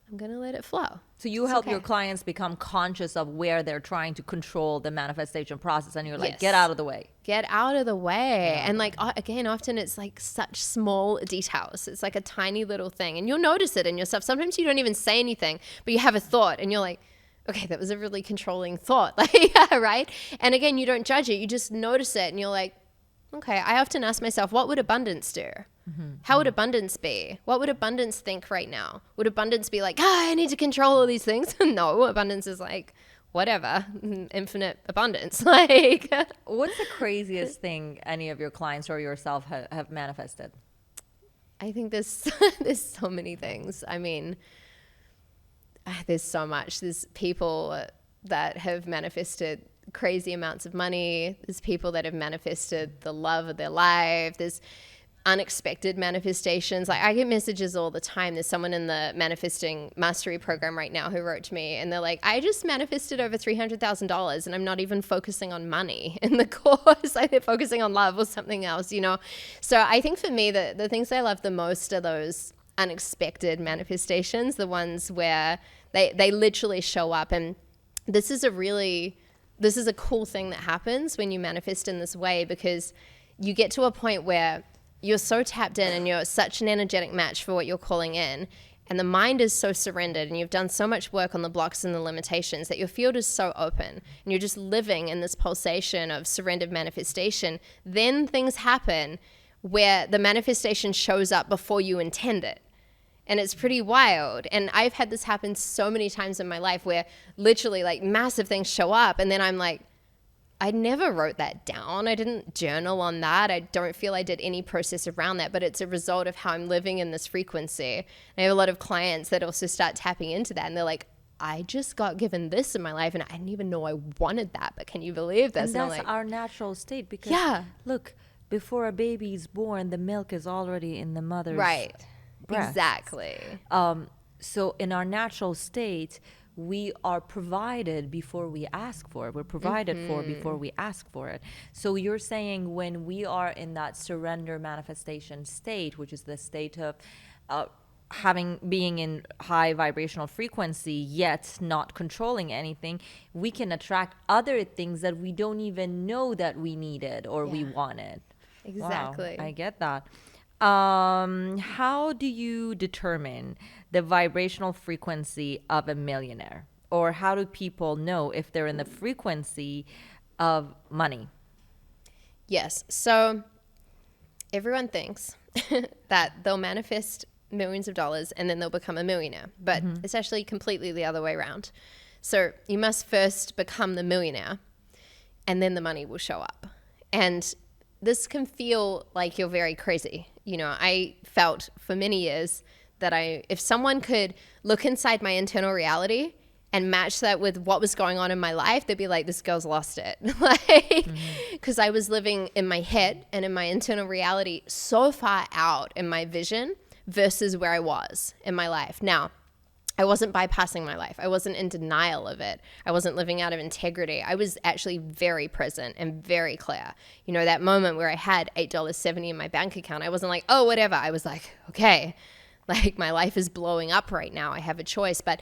I'm going to let it flow. So you help your clients become conscious of where they're trying to control the manifestation process, and you're like, get out of the way. Get out of the way. And like, again, often it's like such small details. It's like a tiny little thing and you'll notice it in yourself. Sometimes you don't even say anything, but you have a thought and you're like, okay, that was a really controlling thought. Like, yeah, right? And again, you don't judge it. You just notice it and you're like, okay, I often ask myself, what would abundance do? How would abundance be? What would abundance think right now? Would abundance be like, I need to control all these things? No, abundance is like, whatever, infinite abundance. Like, what's the craziest thing any of your clients or yourself have manifested? I think there's so many things. I mean, there's so much. There's people that have manifested crazy amounts of money. There's people that have manifested the love of their life. There's unexpected manifestations. Like, I get messages all the time. There's someone in the manifesting mastery program right now who wrote to me and they're like, I just manifested over $300,000 and I'm not even focusing on money in the course. Like, they're focusing on love or something else, you know? So I think for me, the things I love the most are those unexpected manifestations, the ones where they literally show up. And this is a cool thing that happens when you manifest in this way, because you get to a point where you're so tapped in and you're such an energetic match for what you're calling in, and the mind is so surrendered and you've done so much work on the blocks and the limitations that your field is so open and you're just living in this pulsation of surrendered manifestation. Then things happen where the manifestation shows up before you intend it. And it's pretty wild. And I've had this happen so many times in my life where literally like massive things show up and then I'm like, I never wrote that down. I didn't journal on that. I don't feel I did any process around that, but it's a result of how I'm living in this frequency. And I have a lot of clients that also start tapping into that and they're like, I just got given this in my life and I didn't even know I wanted that, but can you believe this? And that's our natural state, because look, before a baby is born, the milk is already in the mother's breast. Exactly. So in our natural state, we are provided before we ask for it. We're provided for before we ask for it. So you're saying when we are in that surrender manifestation state, which is the state of being in high vibrational frequency, yet not controlling anything, we can attract other things that we don't even know that we needed or we wanted. Exactly. Wow, I get that. How do you determine the vibrational frequency of a millionaire? Or how do people know if they're in the frequency of money? Yes. So everyone thinks that they'll manifest millions of dollars and then they'll become a millionaire. But it's actually completely the other way around. So you must first become the millionaire and then the money will show up. And this can feel like you're very crazy. You know, I felt for many years that if someone could look inside my internal reality and match that with what was going on in my life, they'd be like, this girl's lost it. Like, because I was living in my head and in my internal reality so far out in my vision versus where I was in my life. Now, I wasn't bypassing my life. I wasn't in denial of it. I wasn't living out of integrity. I was actually very present and very clear. You know, that moment where I had $8.70 in my bank account, I wasn't like, oh, whatever. I was like, okay, like my life is blowing up right now. I have a choice. But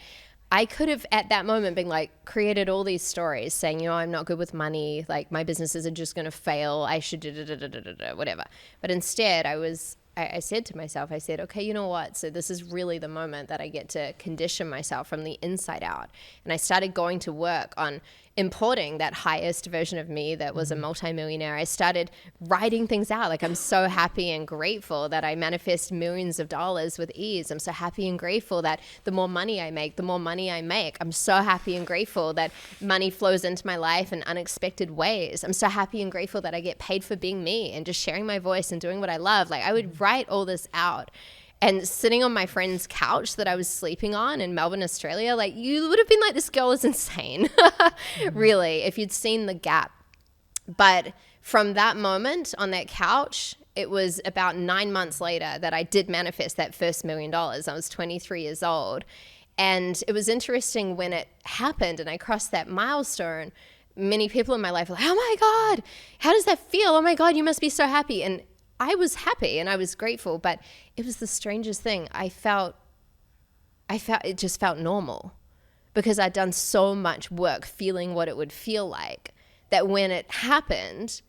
I could have at that moment been like created all these stories saying, you know, I'm not good with money. Like my businesses are just going to fail. I should whatever. But instead I said to myself, I said, okay, you know what? So this is really the moment that I get to condition myself from the inside out. And I started going to work on importing that highest version of me that was a multimillionaire. I started writing things out. Like, I'm so happy and grateful that I manifest millions of dollars with ease. I'm so happy and grateful that the more money I make, the more money I make. I'm so happy and grateful that money flows into my life in unexpected ways. I'm so happy and grateful that I get paid for being me and just sharing my voice and doing what I love. Like, I would write all this out. And sitting on my friend's couch that I was sleeping on in Melbourne, Australia, like, you would have been like, this girl is insane, really, if you'd seen the gap. But from that moment on that couch, it was about 9 months later that I did manifest that first $1 million. I was 23 years old. And it was interesting when it happened and I crossed that milestone. Many people in my life were like, oh my God, how does that feel? Oh my God, you must be so happy. And I was happy and I was grateful, but it was the strangest thing. I felt it just felt normal because I'd done so much work feeling what it would feel like that when it happened,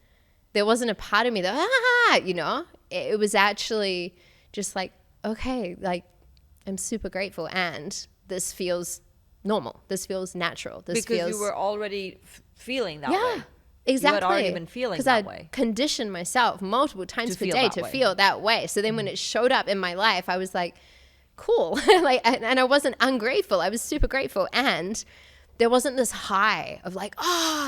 there wasn't a part of me that, you know, it was actually just like, okay, like, I'm super grateful and this feels normal. This feels natural. This because feels, you were already feeling that way. Exactly. You had already been feeling that way. Because I'd conditioned myself multiple times per day to way. feel that way. So then when it showed up in my life, I was like, cool. Like, and I wasn't ungrateful. I was super grateful. And there wasn't this high of like,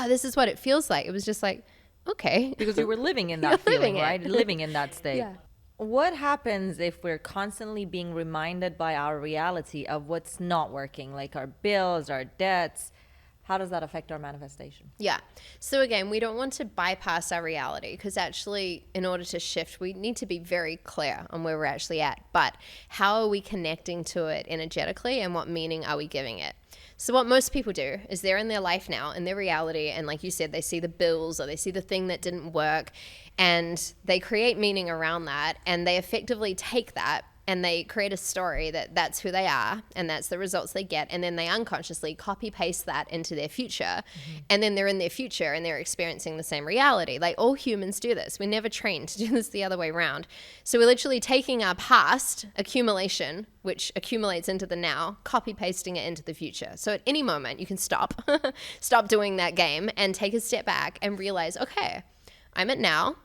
this is what it feels like. It was just like, okay. Because you were living in that feeling, right? Living in that state. Yeah. What happens if we're constantly being reminded by our reality of what's not working, like our bills, our debts? How does that affect our manifestation? Yeah. So again, we don't want to bypass our reality because actually in order to shift, we need to be very clear on where we're actually at. But how are we connecting to it energetically and what meaning are we giving it? So what most people do is they're in their life now, in their reality, and like you said, they see the bills or they see the thing that didn't work and they create meaning around that and they effectively take that and they create a story that that's who they are and that's the results they get. And then they unconsciously copy paste that into their future. And then they're in their future and they're experiencing the same reality. Like all humans do this. We're never trained to do this the other way around. So we're literally taking our past accumulation, which accumulates into the now, copy pasting it into the future. So at any moment you can stop, stop doing that game and take a step back and realize, okay, I'm at now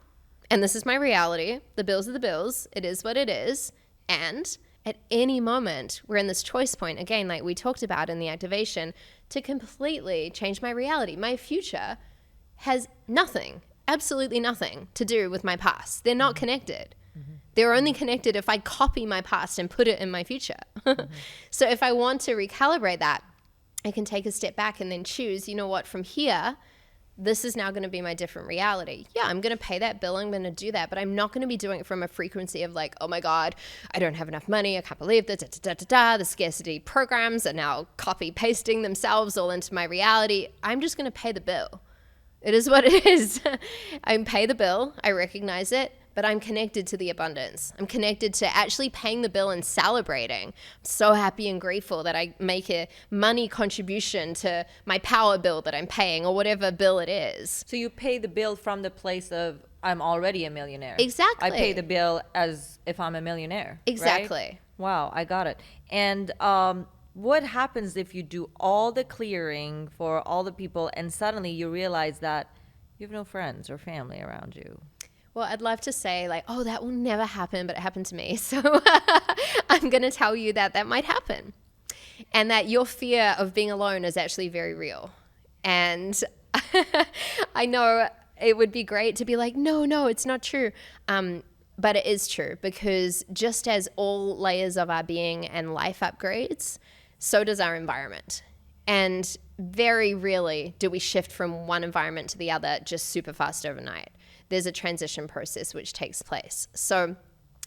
and this is my reality. The bills are the bills. It is what it is. And at any moment, we're in this choice point, again, like we talked about in the activation, to completely change my reality. My future has nothing, absolutely nothing to do with my past. They're not connected. They're only connected if I copy my past and put it in my future. So if I want to recalibrate that, I can take a step back and then choose, you know what, from here, this is now going to be my different reality. Yeah, I'm going to pay that bill. I'm going to do that. But I'm not going to be doing it from a frequency of like, oh my God, I don't have enough money. I can't believe that. The scarcity programs are now copy pasting themselves all into my reality. I'm just going to pay the bill. It is what it is. I pay the bill. I recognize it. But I'm connected to the abundance. I'm connected to actually paying the bill and celebrating. I'm so happy and grateful that I make a money contribution to my power bill that I'm paying or whatever bill it is. So you pay the bill from the place of I'm already a millionaire. Exactly. I pay the bill as if I'm a millionaire. Exactly. Right? Wow, I got it. And what happens if you do all the clearing for all the people and suddenly you realize that you have no friends or family around you? Well, I'd love to say like, oh, that will never happen, but it happened to me. So I'm going to tell you that that might happen and that your fear of being alone is actually very real. And I know it would be great to be like, no, it's not true. But it is true because just as all layers of our being and life upgrades, so does our environment. And very rarely do we shift from one environment to the other just super fast overnight. There's a transition process which takes place. So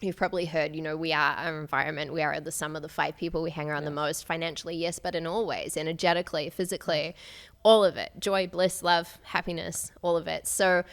you've probably heard, we are our environment. We are the sum of the 5 people we hang around the most. Financially, yes, but in all ways, energetically, physically, all of it. Joy, bliss, love, happiness, all of it. So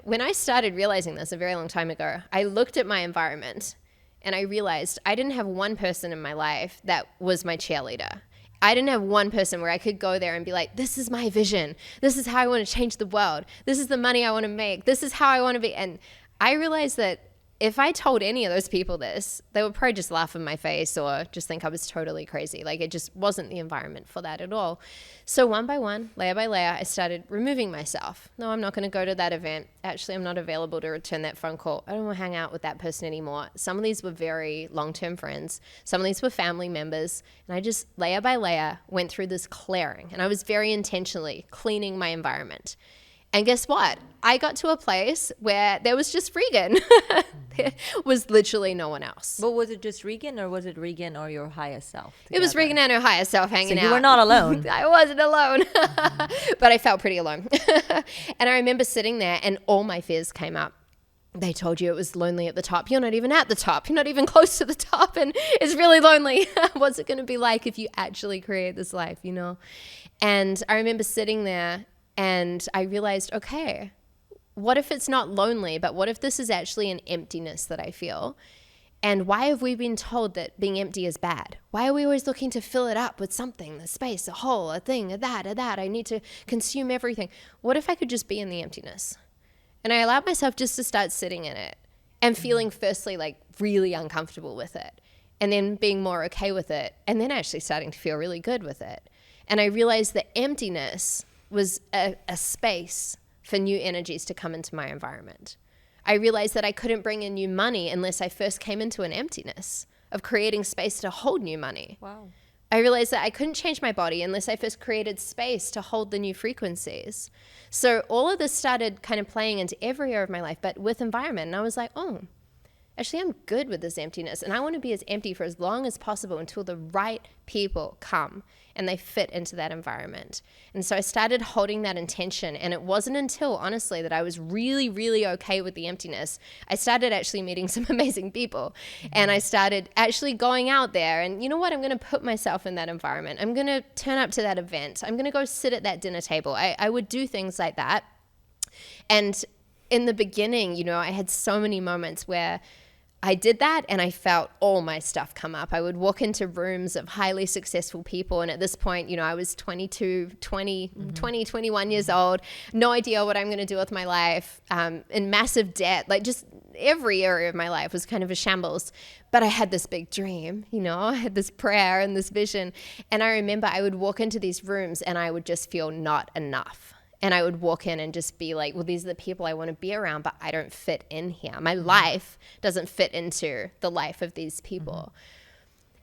when I started realizing this a very long time ago, I looked at my environment and I realized I didn't have one person in my life that was my cheerleader. I didn't have one person where I could go there and be like, this is my vision. This is how I want to change the world. This is the money I want to make. This is how I want to be. And I realized that if I told any of those people this, they would probably just laugh in my face or just think I was totally crazy. Like it just wasn't the environment for that at all. So one by one, layer by layer, I started removing myself. No, I'm not going to go to that event. Actually, I'm not available to return that phone call. I don't want to hang out with that person anymore. Some of these were very long-term friends. Some of these were family members. And I just layer by layer went through this clearing. And I was very intentionally cleaning my environment. And guess what? I got to a place where there was just Regan. There was literally no one else. But was it just Regan or was it Regan or your highest self together? It was Regan and her higher self hanging out. So you were not alone. I wasn't alone. But I felt pretty alone. And I remember sitting there and all my fears came up. They told you it was lonely at the top. You're not even at the top. You're not even close to the top. And it's really lonely. What's it going to be like if you actually create this life, And I remember sitting there and I realized, okay, what if it's not lonely, but what if this is actually an emptiness that I feel? And why have we been told that being empty is bad? Why are we always looking to fill it up with something, a space, a hole, a thing, a that? I need to consume everything. What if I could just be in the emptiness? And I allowed myself just to start sitting in it and feeling firstly like really uncomfortable with it. and then being more okay with it, and then actually starting to feel really good with it. And I realized that emptiness was a space for new energies to come into my environment. I realized that I couldn't bring in new money unless I first came into an emptiness of creating space to hold new money. Wow. I realized that I couldn't change my body unless I first created space to hold the new frequencies. So all of this started kind of playing into every area of my life, but with environment. And I was like, oh, actually, I'm good with this emptiness. And I want to be as empty for as long as possible until the right people come and they fit into that environment. And so I started holding that intention. And it wasn't until, honestly, that I was really, really okay with the emptiness, I started actually meeting some amazing people. And I started actually going out there. And you know what? I'm going to put myself in that environment. I'm going to turn up to that event. I'm going to go sit at that dinner table. I would do things like that. And in the beginning, you know, I had so many moments where I did that and I felt all my stuff come up. I would walk into rooms of highly successful people. And at this point, you know, I was 21 years old, no idea what I'm going to do with my life, in massive debt, like just every area of my life was kind of a shambles. But I had this big dream, you know, I had this prayer and this vision. And I remember I would walk into these rooms and I would just feel not enough. And I would walk in and just be like, well, these are the people I want to be around, but I don't fit in here. My life doesn't fit into the life of these people.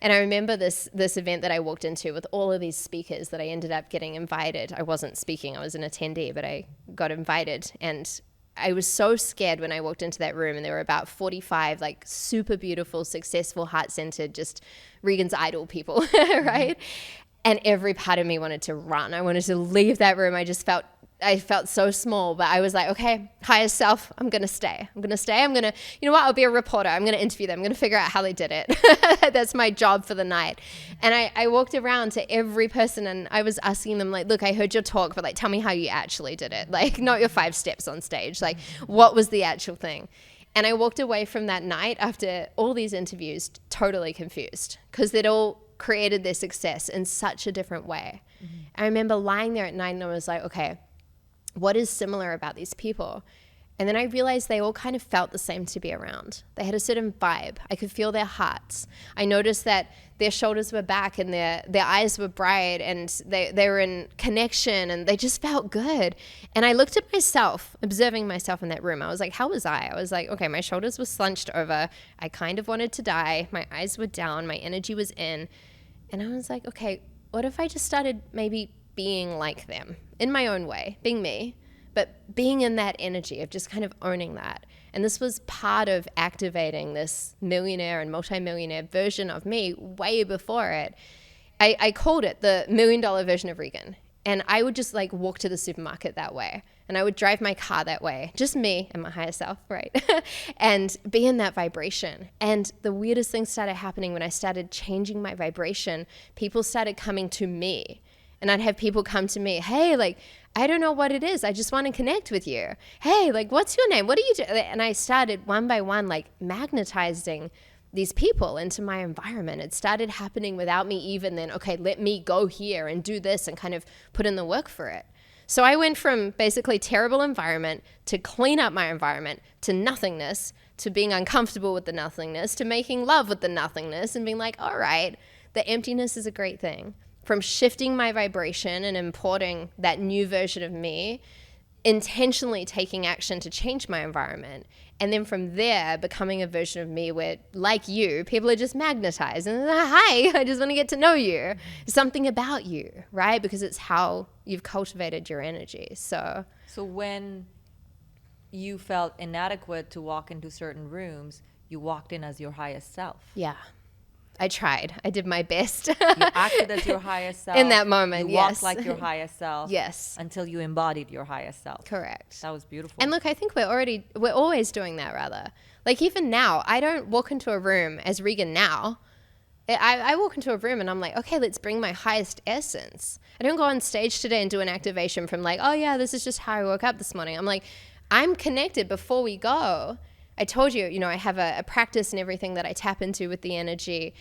And I remember this event that I walked into with all of these speakers that I ended up getting invited. I wasn't speaking, I was an attendee, but I got invited. And I was so scared when I walked into that room, and there were about 45 like super beautiful, successful, heart-centered, just Regan's idol people, right? And every part of me wanted to run. I wanted to leave that room. I felt so small, but I was like, okay, higher self, I'm going to stay. I'm going to, you know what? I'll be a reporter. I'm going to interview them. I'm going to figure out how they did it. That's my job for the night. And I walked around to every person and I was asking them like, look, I heard your talk, but like, tell me how you actually did it. Like, not your 5 steps on stage. Like, what was the actual thing? And I walked away from that night after all these interviews totally confused because they'd all created their success in such a different way. I remember lying there at night and I was like, okay, what is similar about these people? And then I realized they all kind of felt the same to be around. They had a certain vibe. I could feel their hearts. I noticed that their shoulders were back and their eyes were bright and they were in connection and they just felt good. And I looked at myself, observing myself in that room. I was like, how was I? I was like, okay, my shoulders were slunched over. I kind of wanted to die. My eyes were down. My energy was in. And I was like, okay, what if I just started maybe being like them in my own way, being me, but being in that energy of just kind of owning that. And this was part of activating this millionaire and multimillionaire version of me way before it. I called it the $1 million version of Regan. And I would just like walk to the supermarket that way. And I would drive my car that way, just me and my higher self, right? And be in that vibration. And the weirdest thing started happening when I started changing my vibration. People started coming to me. And I'd have people come to me, hey, like, I don't know what it is. I just want to connect with you. Hey, like, what's your name? What do you do? And I started one by one, like, magnetizing these people into my environment. It started happening without me even then, okay, let me go here and do this and kind of put in the work for it. So I went from basically terrible environment to clean up my environment to nothingness, to being uncomfortable with the nothingness, to making love with the nothingness and being like, all right, the emptiness is a great thing. From shifting my vibration and importing that new version of me, intentionally taking action to change my environment. And then from there, becoming a version of me where, like you, people are just magnetized. And hi, I just want to get to know you. Something about you, right? Because it's how you've cultivated your energy. So when you felt inadequate to walk into certain rooms, you walked in as your highest self. Yeah. I tried. I did my best. You acted as your highest self. In that moment, you walked like your highest self. Yes. Until you embodied your highest self. Correct. That was beautiful. And look, I think we're always doing that rather. Like even now, I don't walk into a room as Regan now. I walk into a room and I'm like, okay, let's bring my highest essence. I don't go on stage today and do an activation from like, oh yeah, this is just how I woke up this morning. I'm like, I'm connected before we go. I told you, I have a practice and everything that I tap into with the energy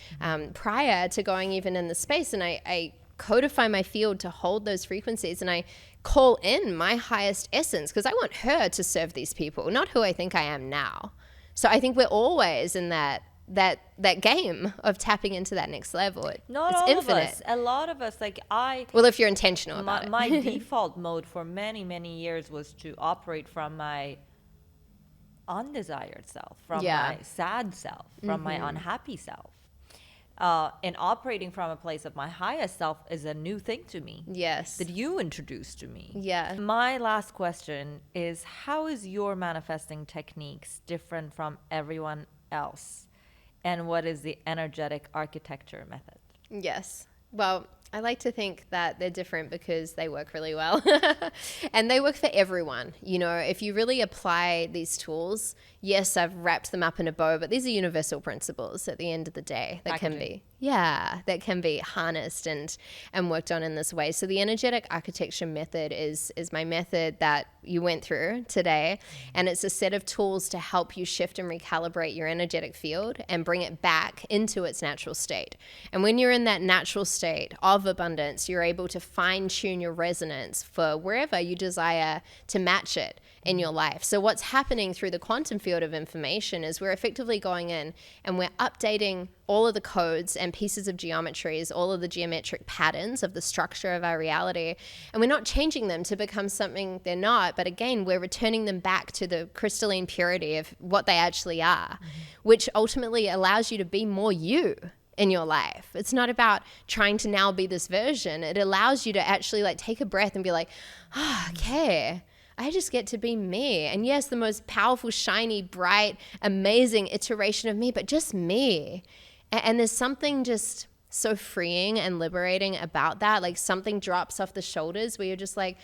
prior to going even in the space. And I codify my field to hold those frequencies. And I call in my highest essence because I want her to serve these people, not who I think I am now. So I think we're always in that that game of tapping into that next level. It's all infinite. of us. A lot of us, well, if you're intentional about it. My default mode for many, many years was to operate from my undesired self, from my sad self, from my unhappy self. And operating from a place of my highest self is a new thing to me. Yes. That you introduced to me. Yeah. My last question is, how is your manifesting techniques different from everyone else? And what is the energetic architecture method? Yes. Well, I like to think that they're different because they work really well and they work for everyone. You know, if you really apply these tools, yes, I've wrapped them up in a bow, but these are universal principles at the end of the day that can be harnessed and worked on in this way. So the energetic architecture method is my method that you went through today. And it's a set of tools to help you shift and recalibrate your energetic field and bring it back into its natural state. And when you're in that natural state of abundance, you're able to fine tune your resonance for wherever you desire to match it in your life. So what's happening through the quantum field of information is we're effectively going in and we're updating all of the codes and pieces of geometries, all of the geometric patterns of the structure of our reality. And we're not changing them to become something they're not, but again, we're returning them back to the crystalline purity of what they actually are, which ultimately allows you to be more you in your life. It's not about trying to now be this version. It allows you to actually take a breath and be like, okay, I just get to be me. And yes, the most powerful, shiny, bright, amazing iteration of me, but just me. And there's something just so freeing and liberating about that. Like something drops off the shoulders where you're just like,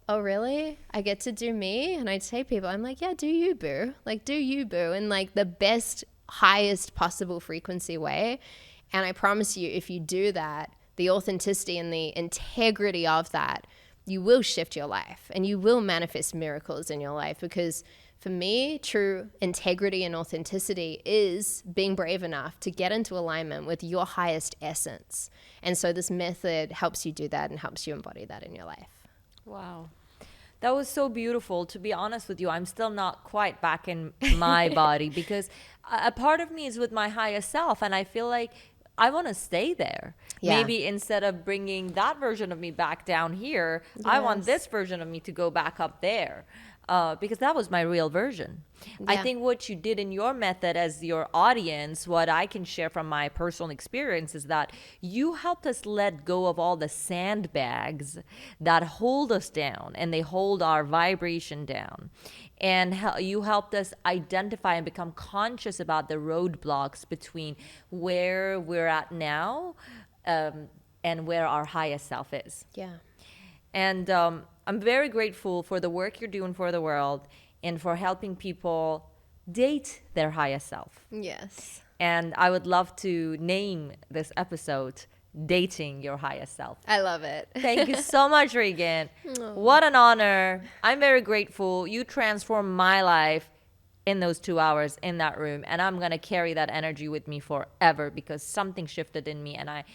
oh, really? I get to do me? And I'd say people, I'm like, yeah, do you, boo. Do you, boo. In the best, highest possible frequency way. And I promise you, if you do that, the authenticity and the integrity of that, you will shift your life and you will manifest miracles in your life. Because for me, true integrity and authenticity is being brave enough to get into alignment with your highest essence. And so this method helps you do that and helps you embody that in your life. Wow. That was so beautiful. To be honest with you, I'm still not quite back in my body because a part of me is with my highest self. And I feel like I want to stay there. Yeah. Maybe instead of bringing that version of me back down here, yes, I want this version of me to go back up there. Because that was my real version. Yeah. I think what you did in your method as your audience, what I can share from my personal experience is that you helped us let go of all the sandbags that hold us down and they hold our vibration down. And you helped us identify and become conscious about the roadblocks between where we're at now and where our highest self is. Yeah. And I'm very grateful for the work you're doing for the world and for helping people date their highest self. Yes. And I would love to name this episode Dating Your Highest Self. I love it. Thank you so much, Regan. What an honor. I'm very grateful. You transformed my life in those 2 hours in that room. And I'm going to carry that energy with me forever because something shifted in me and I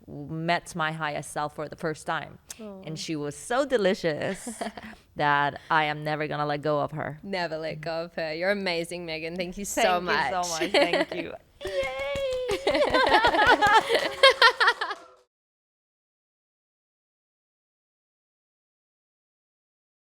met my highest self for the first time. And she was so delicious that I am never gonna let go of her. Never let go of her. You're amazing, Megan. Thank you so much. Thank you so much. Thank you. Yay!